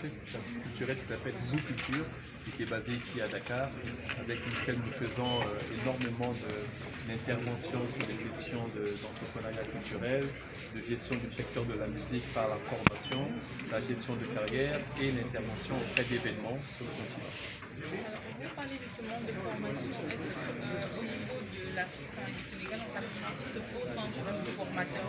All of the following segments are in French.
marché culturel qui s'appelle Zoo Culture, qui est basé ici à Dakar, avec lequel nous faisons énormément d'interventions sur les questions d'entrepreneuriat culturel, de gestion du secteur de la musique par la formation, la gestion de carrière et l'intervention auprès d'événements sur le continent. Alors, on va parler justement de formation. Est-ce qu'au niveau de l'Afrique et du Sénégal, en particulier, se pose un problème de formateur?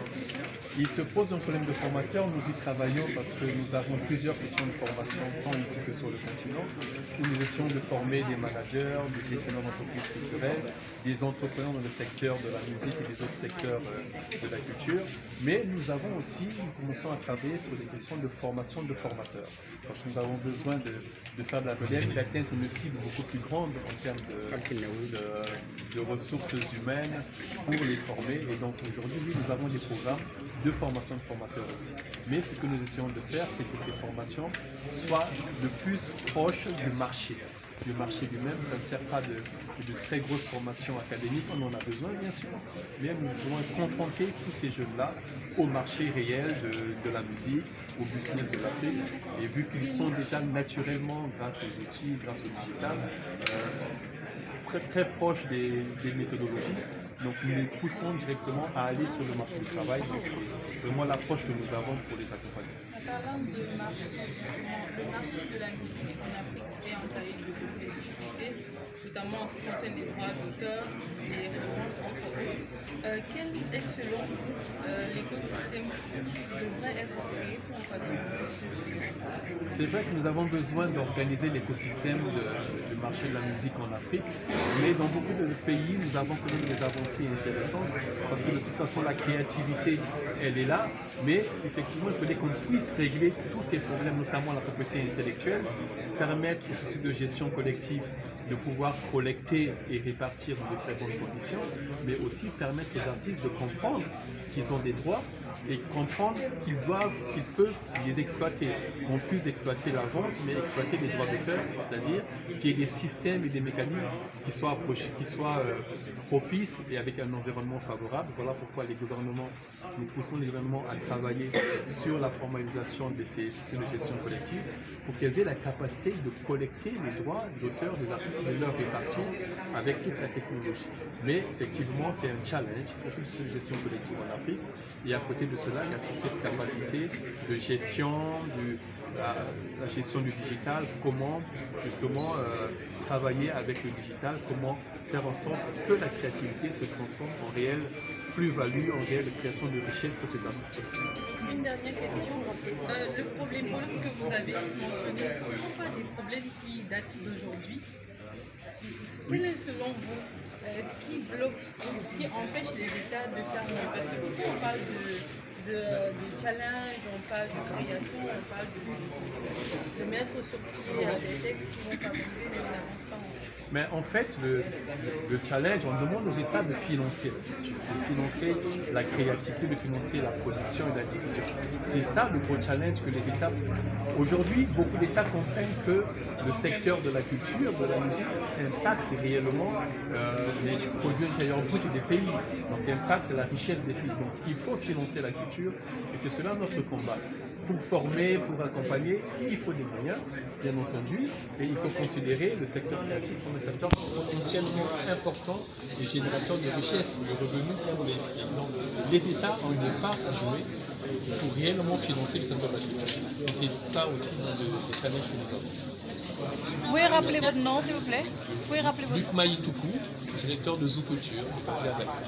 Il se pose un problème de formateur, nous y travaillons parce que nous avons plusieurs sessions de formation, tant ici que sur le continent, où nous essayons de former des managers, des gestionnaires d'entreprises culturelles, des entrepreneurs dans le secteur de la musique et des autres secteurs de la culture. Mais nous commençons à travailler sur des questions de formation de formateurs. Parce que nous avons besoin de faire de la relève et d'atteindre une cible beaucoup plus grande en termes de ressources humaines pour les former. Et donc aujourd'hui, oui, nous avons des programmes de formation de formateurs aussi. Mais ce que nous essayons de faire, c'est que ces formations soient le plus proches du marché. Le marché lui-même, ça ne sert pas de très grosses formations académiques, on en a besoin bien sûr, mais nous devons confronter tous ces jeunes-là au marché réel de la musique, au business de l'Afrique, et vu qu'ils sont déjà naturellement, grâce aux outils, grâce au digital, très proches des méthodologies, donc nous les poussons directement à aller sur le marché du travail, donc c'est vraiment l'approche que nous avons pour les accompagner. En parlant de marché, le marché de la musique en Afrique est entaillé de difficultés, notamment en ce qui concerne les droits d'auteur, les redevances entre autres. Quel est selon vous l'écosystème qui devrait être créé pour favoriser ceci? C'est vrai que nous avons besoin d'organiser l'écosystème du marché de la musique en Afrique, mais dans beaucoup de pays, nous avons quand même des avancées intéressantes, parce que de toute façon, la créativité, elle est là, mais effectivement, il fallait qu'on puisse régler tous ces problèmes, notamment la propriété intellectuelle, permettre au souci de gestion collective de pouvoir collecter et répartir dans de très bonnes conditions, mais aussi permettre aux artistes de comprendre qu'ils ont des droits et comprendre qu'ils peuvent les exploiter. Non plus exploiter la vente, mais exploiter les droits d'auteur, c'est-à-dire qu'il y ait des systèmes et des mécanismes qui soient propices et avec un environnement favorable. Voilà pourquoi nous poussons les gouvernements à travailler sur la formalisation de ces systèmes de gestion collective pour qu'ils aient la capacité de collecter les droits d'auteur des artistes et de leur répartir avec toute la technologie. Mais effectivement, c'est un challenge pour toute cette gestion collective en Afrique. Et à côté de cela, il y a toute cette capacité de gestion, la gestion du digital, comment justement travailler avec le digital, comment faire en sorte que la créativité se transforme en réelle plus-value, en réelle création de richesse pour ces artistes. Une dernière question. Le problème que vous avez mentionné, ce ne sont pas des problèmes qui datent d'aujourd'hui. Quel est selon vous ce qui bloque, ce qui empêche les États de faire mieux? Parce que quand on parle de challenge, on parle de création, on parle de mettre sur pied des textes qui vont favoriser, mais on n'avance pas en fait. Mais en fait, le challenge, on demande aux États de financer la créativité, de financer la production et la diffusion. C'est ça le gros challenge que les États... Aujourd'hui, beaucoup d'États comprennent que le secteur de la culture, de la musique, impacte réellement les produits intérieurs bruts des pays, donc impacte la richesse des pays. Donc il faut financer la culture et c'est cela notre combat. Pour former, pour accompagner, il faut des moyens, bien entendu, et il faut considérer le secteur créatif comme un secteur potentiellement important et générateur de richesses, de revenus pour les pays. Donc les États ont une part à jouer pour réellement financer le secteur de la culture. Et c'est ça aussi le challenge que nous avons. Vous pouvez rappeler votre nom, s'il vous plaît? Vous pouvez rappeler votre Luc Maïtoukou, directeur de Zoo Culture, basé à Dakar.